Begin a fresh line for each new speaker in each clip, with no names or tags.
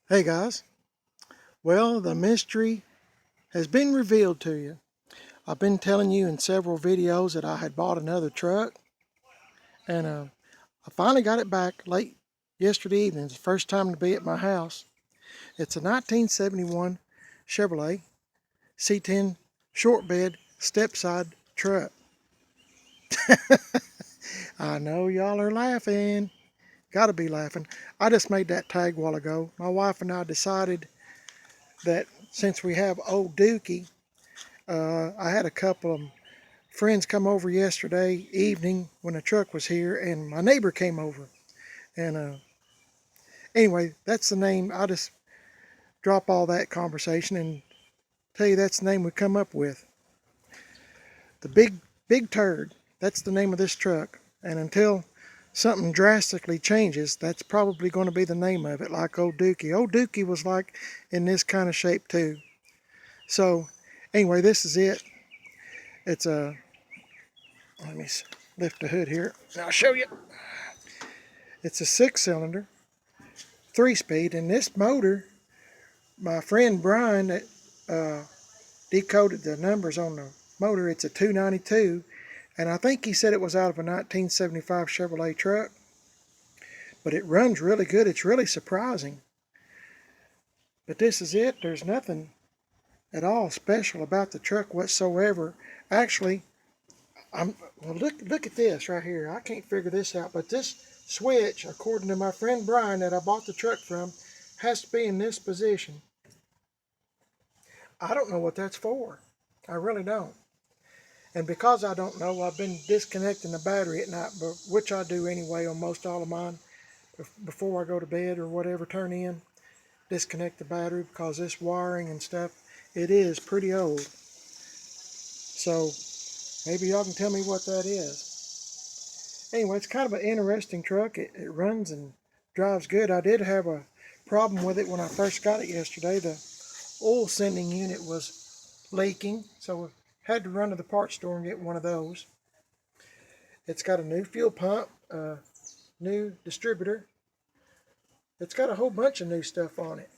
Hey guys, well, the mystery has been revealed to you. I've been telling you in several videos that I had bought another truck, and I finally got it back late yesterday evening. It's the first time to be at my house. It's a 1971 Chevrolet C10 short bed step side truck. I know y'all are laughing. Gotta be laughing. I just made that tag a while ago. My wife and I decided that since we have old Dookie, I had a couple of friends come over yesterday evening when the truck was here, and my neighbor came over. And anyway, that's the name. I just drop all that conversation and tell you that's the name we come up with. The big turd. That's the name of this truck. And until something drastically changes, that's probably going to be the name of it, like Old Dookie. Old Dookie was like in this kind of shape too. So anyway, this is it. It's a, let me lift the hood here and I'll show you. It's a 6-cylinder 3-speed, and this motor, my friend Brian that decoded the numbers on the motor, it's a 292, and I think he said it was out of a 1975 Chevrolet truck, but it runs really good. It's really surprising. But this is it. There's nothing at all special about the truck whatsoever. Actually, well, look at this right here. I can't figure this out, but this switch, according to my friend Brian that I bought the truck from, has to be in this position. I don't know what that's for. I really don't. And because I don't know, I've been disconnecting the battery at night, which I do anyway on most all of mine. Before I go to bed or whatever, turn in, disconnect the battery, because this wiring and stuff, it is pretty old. So maybe y'all can tell me what that is. Anyway, it's kind of an interesting truck. It runs and drives good. I did have a problem with it when I first got it yesterday. The oil sending unit was leaking, so I had to run to the parts store and get one of those. It's got a new fuel pump, new distributor. It's got a whole bunch of new stuff on it.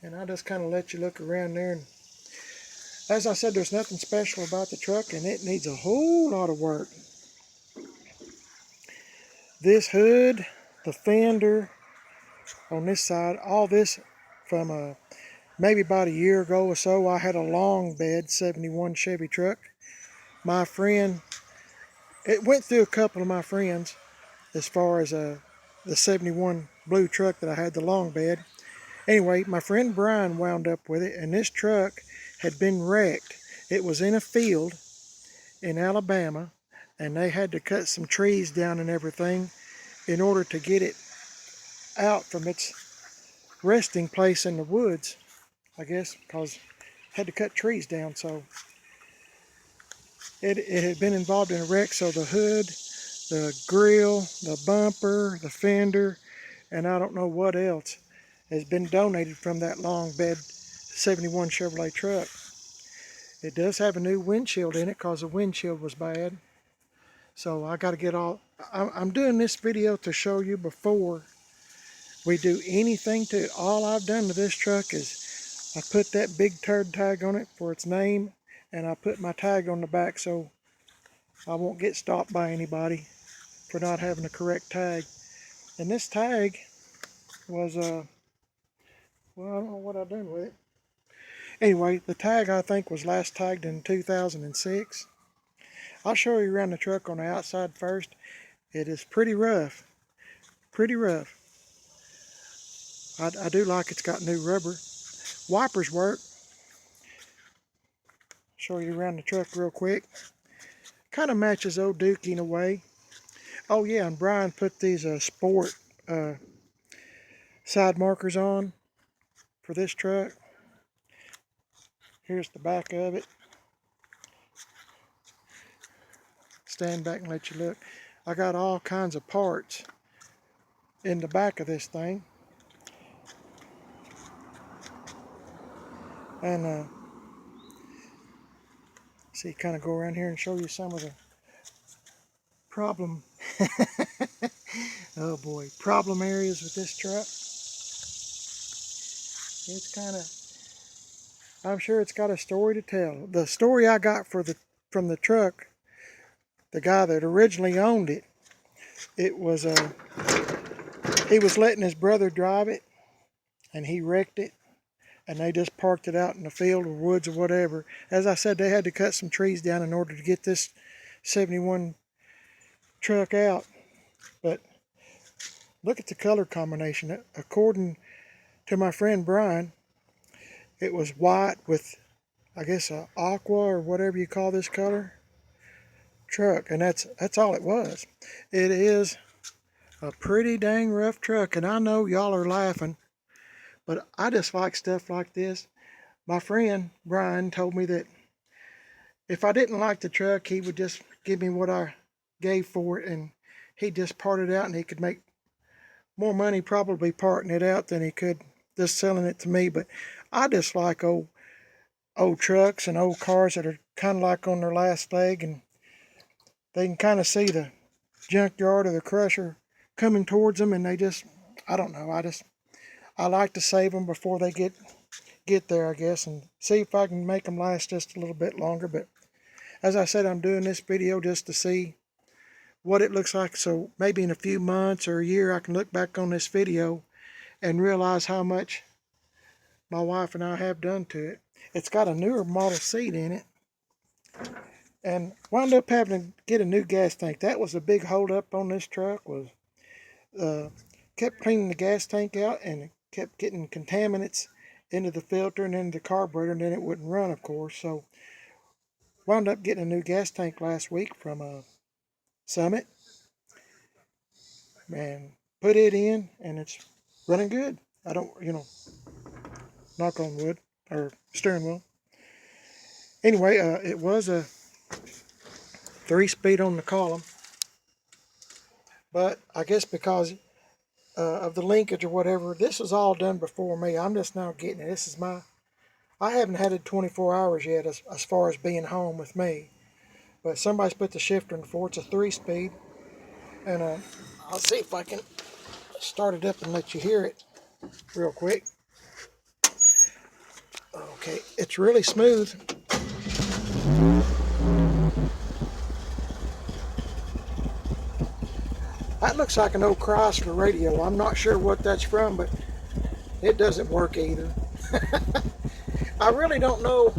And I just kind of let you look around there. And as I said, there's nothing special about the truck, and it needs a whole lot of work. This hood, the fender on this side, all this from maybe about a year ago or so. I had a long bed 71 Chevy truck. My friend, it went through a couple of my friends as far as the 71 blue truck that I had, the long bed. Anyway, my friend Brian wound up with it, and this truck had been wrecked. It was in a field in Alabama, and they had to cut some trees down and everything in order to get it out from its resting place in the woods, I guess, because had to cut trees down. So it had been involved in a wreck. So the hood, the grill, the bumper, the fender, and I don't know what else has been donated from that long bed 71 Chevrolet truck. It does have a new windshield in it because the windshield was bad. So I got to get all, I'm doing this video to show you before we do anything to it. All I've done to this truck is I put that big turd tag on it for its name, and I put my tag on the back so I won't get stopped by anybody for not having the correct tag. And this tag was, well, I don't know what I've done with it. Anyway, the tag I think was last tagged in 2006. I'll show you around the truck on the outside first. It is pretty rough, pretty rough. I do like it's got new rubber. Wipers work. Show you around the truck real quick. Kind of matches old Dookie in a way. Oh yeah, and Brian put these sport side markers on for this truck. Here's the back of it. Stand back and let you look. I got all kinds of parts in the back of this thing. And see, kind of go around here and show you some of the problem. Oh boy, problem areas with this truck. It's kind of, I'm sure it's got a story to tell. The story I got from the truck, the guy that originally owned it, it was he was letting his brother drive it, and he wrecked it, and they just parked it out in the field or woods or whatever. As I said, they had to cut some trees down in order to get this 71 truck out. But look at the color combination. According to my friend Brian, it was white with, I guess, a aqua or whatever you call this color truck, and that's all it was. It is a pretty dang rough truck, and I know y'all are laughing, but I just like stuff like this. My friend Brian told me that if I didn't like the truck, he would just give me what I gave for it, and he'd just part it out, and he could make more money probably parting it out than he could just selling it to me. But I just like old trucks and old cars that are kind of like on their last leg, and they can kind of see the junkyard or the crusher coming towards them, and they just, I don't know, I like to save them before they get there, I guess, and see if I can make them last just a little bit longer. But as I said, I'm doing this video just to see what it looks like, so maybe in a few months or a year I can look back on this video and realize how much my wife and I have done to it. It's got a newer model seat in it, and wound up having to get a new gas tank. That was a big hold up on this truck, was kept cleaning the gas tank out, and it kept getting contaminants into the filter and into the carburetor, and then it wouldn't run, of course. So wound up getting a new gas tank last week from Summit, and put it in, and it's running good. I don't, knock on wood, or steering wheel. Anyway, it was a 3-speed on the column, but I guess because of the linkage or whatever, this was all done before me. I'm just now getting it. This is I haven't had it 24 hours yet as far as being home with me, but somebody's put the shifter in for it. It's a 3-speed, and I'll see if I can start it up and let you hear it real quick. Okay, it's really smooth. That looks like an old Chrysler radio. I'm not sure what that's from, but it doesn't work either. I really don't know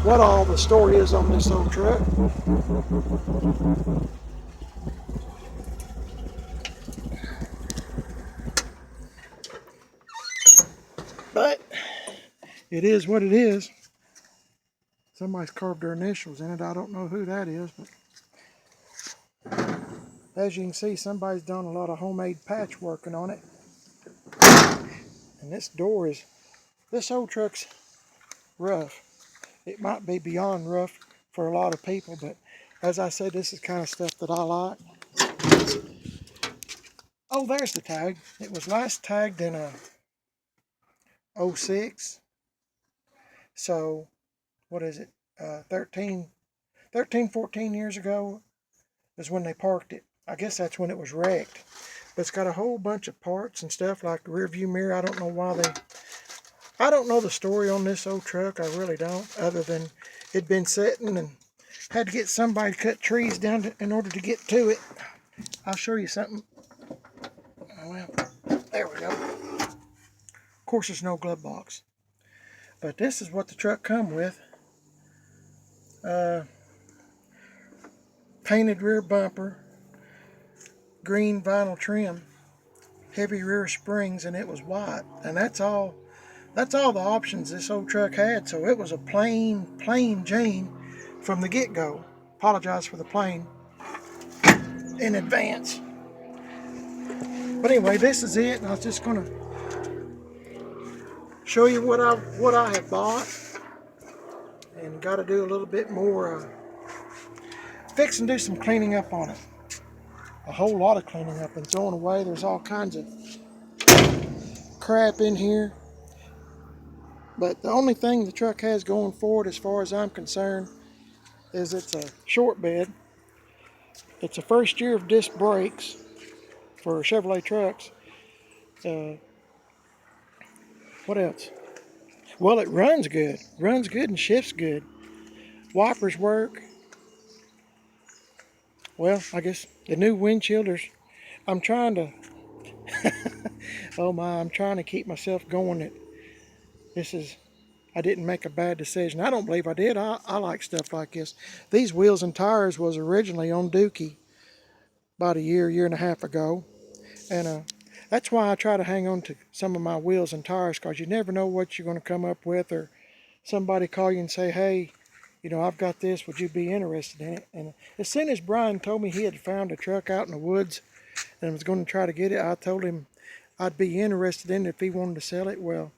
what all the story is on this old truck. But it is what it is. Somebody's carved their initials in it. I don't know who that is, but as you can see, somebody's done a lot of homemade patchworking on it. And this old truck's rough. It might be beyond rough for a lot of people, but as I said, this is kind of stuff that I like. Oh, there's the tag. It was last tagged in a 06. So, what is it? 14 years ago is when they parked it. I guess that's when it was wrecked. But it's got a whole bunch of parts and stuff like the rear view mirror. I don't know the story on this old truck. I really don't, other than it'd been sitting and had to get somebody to cut trees down in order to get to it. I'll show you something. Oh, well, there we go. Of course, there's no glove box. But this is what the truck come with. Painted rear bumper, green vinyl trim, heavy rear springs, and it was white. And that's all the options this old truck had. So it was a plain Jane from the get-go. Apologize for the plain in advance. But anyway, this is it, and I was just gonna show you what I have bought, and got to do a little bit more fix and do some cleaning up on it. A whole lot of cleaning up and throwing away. There's all kinds of crap in here. But the only thing the truck has going for it, as far as I'm concerned, is it's a short bed. it's the first year of disc brakes for Chevrolet trucks. Uh, what else? Well, it runs good. Runs good and shifts good. Wipers work. Well, I guess the new windshield is, I'm trying to, oh my, I'm trying to keep myself going that this is, I didn't make a bad decision. I don't believe I did. I like stuff like this. These wheels and tires was originally on Dookie about a year and a half ago. And that's why I try to hang on to some of my wheels and tires, because you never know what you're going to come up with, or somebody call you and say, hey, you know, I've got this, would you be interested in it? And as soon as Brian told me he had found a truck out in the woods and was going to try to get it, I told him I'd be interested in it if he wanted to sell it. Well,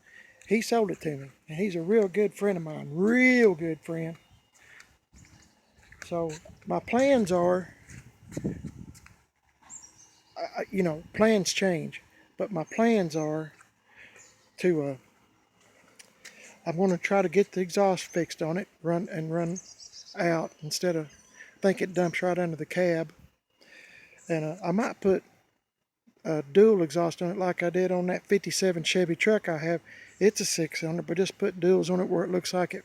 he sold it to me, and he's a real good friend of mine, real good friend. So my plans are, you know, plans change, but my plans are to, I'm going to try to get the exhaust fixed on it, run out instead of think it dumps right under the cab. And I might put a dual exhaust on it like I did on that 57 Chevy truck I have. It's a 600, but just put duals on it where it looks like it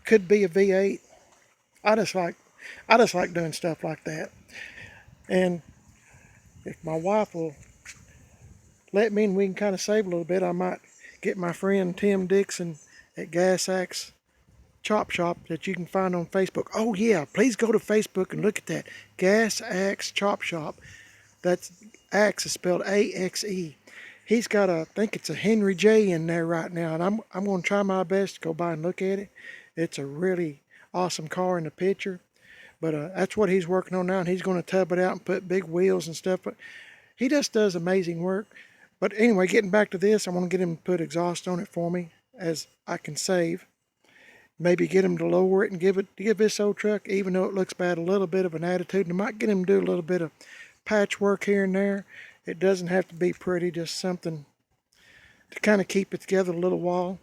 could be a V8. I just like doing stuff like that. And if my wife will let me and we can kind of save a little bit, I might get my friend Tim Dixon at Gas Axe Chop Shop that you can find on Facebook. Oh yeah, please go to Facebook and look at that. Gas Axe Chop Shop. That's Axe is spelled A-X-E. He's got I think it's a Henry J in there right now, and I'm going to try my best to go by and look at it. It's a really awesome car in the picture, but that's what he's working on now, and he's going to tub it out and put big wheels and stuff. But he just does amazing work. But anyway, getting back to this, I want to get him to put exhaust on it for me as I can save. Maybe get him to lower it and give this old truck, even though it looks bad, a little bit of an attitude. And I might get him to do a little bit of patchwork here and there. It doesn't have to be pretty, just something to kind of keep it together a little while.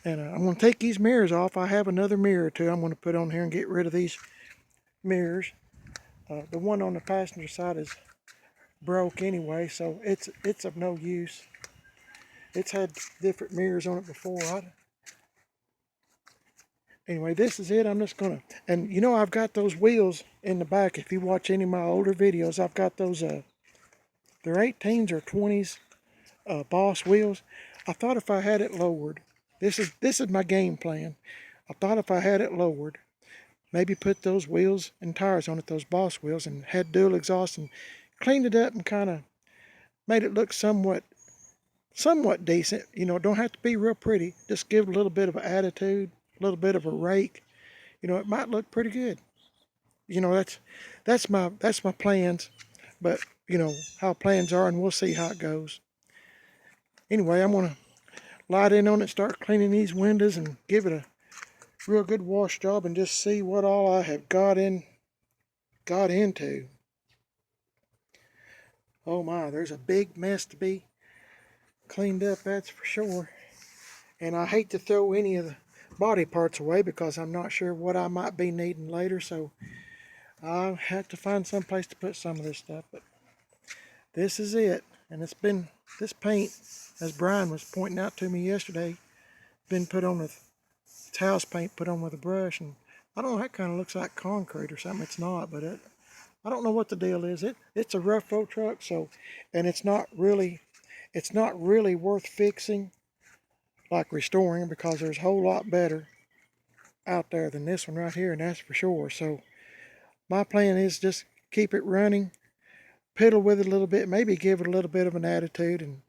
And I'm going to take these mirrors off. I have another mirror or two I'm going to put on here and get rid of these mirrors. The one on the passenger side is broke anyway, so it's of no use. It's had different mirrors on it before. Anyway, this is it. I'm just gonna, and you know, I've got those wheels in the back. If you watch any of my older videos, I've got those they're 18s or 20s Boss wheels. I thought if I had it lowered, this is my game plan. I thought if I had it lowered, maybe put those wheels and tires on it, those Boss wheels, and had dual exhaust and cleaned it up and kind of made it look somewhat decent. You know, don't have to be real pretty. Just give it a little bit of an attitude, a little bit of a rake. You know, it might look pretty good. You know, that's my plans. But you know how plans are, and we'll see how it goes. Anyway, I'm gonna light in on it, start cleaning these windows, and give it a real good wash job, and just see what all I have got into. Oh my, there's a big mess to be cleaned up, that's for sure. And I hate to throw any of the body parts away because I'm not sure what I might be needing later, so I'll have to find some place to put some of this stuff. But this is it, and it's been, this paint, as Brian was pointing out to me yesterday, been put on with, it's house paint put on with a brush, and I don't know, that kind of looks like concrete or something. It's not, but I don't know what the deal is. It's a rough old truck, so, and it's not really worth fixing, like restoring, because there's a whole lot better out there than this one right here, and that's for sure. So my plan is just keep it running, piddle with it a little bit, maybe give it a little bit of an attitude, and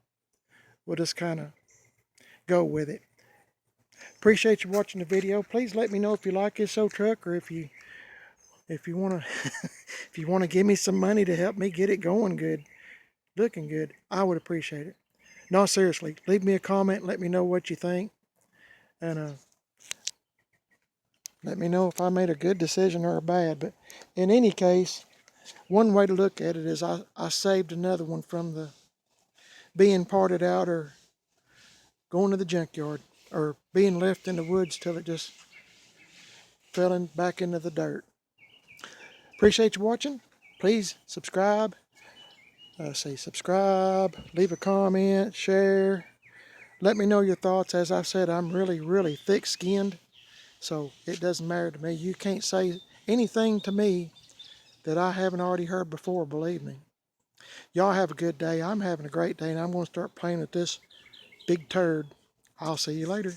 we'll just kind of go with it. Appreciate you watching the video. Please let me know if you like this old truck, or if you want to if you want to give me some money to help me get it going good, looking good. I would appreciate it. No, seriously, leave me a comment, let me know what you think, and let me know if I made a good decision or a bad. But in any case, one way to look at it is I saved another one from the being parted out or going to the junkyard or being left in the woods till it just fell back into the dirt. Appreciate you watching. Please subscribe. Subscribe, leave a comment, share. Let me know your thoughts. As I said, I'm really, really thick-skinned, so it doesn't matter to me. You can't say anything to me that I haven't already heard before, believe me. Y'all have a good day. I'm having a great day, and I'm going to start playing with this big turd. I'll see you later.